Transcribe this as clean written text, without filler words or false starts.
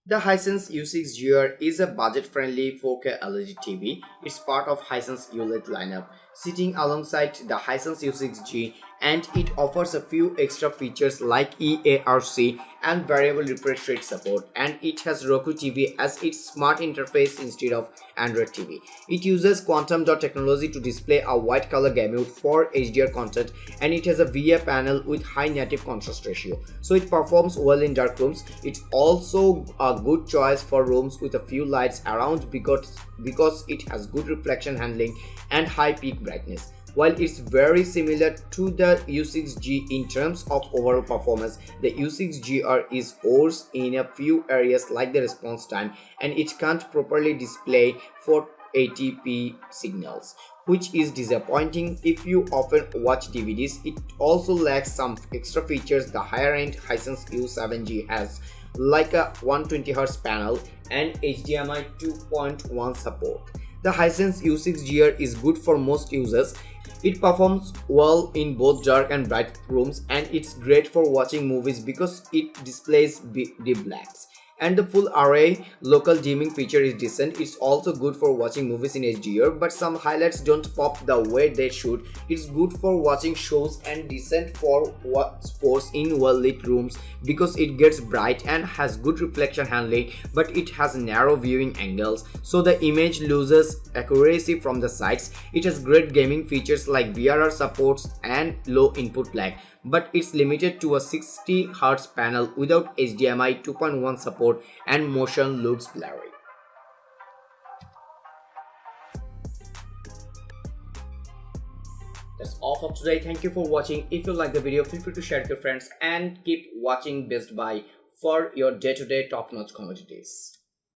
The Hisense U6gr is a budget-friendly 4K LED TV. It's part of Hisense uled lineup, sitting alongside the Hisense U6G, and it offers a few extra features like EARC and variable refresh rate support, and it has Roku TV as its smart interface instead of Android TV. It uses quantum dot technology to display a white color gamut for HDR content, and it has a VA panel with high native contrast ratio, so it performs well in dark rooms. It's also a good choice for rooms with a few lights around because it has good reflection handling and high peak brightness. While it's very similar to the U6G in terms of overall performance, the U6gr is worse in a few areas like the response time, and it can't properly display 480p signals, which is disappointing if you often watch DVDs. It also lacks some extra features the higher end Hisense U7G has, like a 120Hz panel and HDMI 2.1 support. The Hisense U6gr is good for most users. It performs well in both dark and bright rooms, and it's great for watching movies because it displays deep blacks. And the full array local dimming feature is decent. It's also good for watching movies in HDR, but some highlights don't pop the way they should. It's good for watching shows and decent for sports in well lit rooms because it gets bright and has good reflection handling, but it has narrow viewing angles, so the image loses accuracy from the sides. It has great gaming features like VRR supports and low input lag, but it's limited to a 60Hz panel without HDMI 2.1 support, and motion looks blurry. That's all for today. Thank you for watching. If you like the video, feel free to share it with your friends and keep watching Best Buy for your day-to-day top-notch commodities.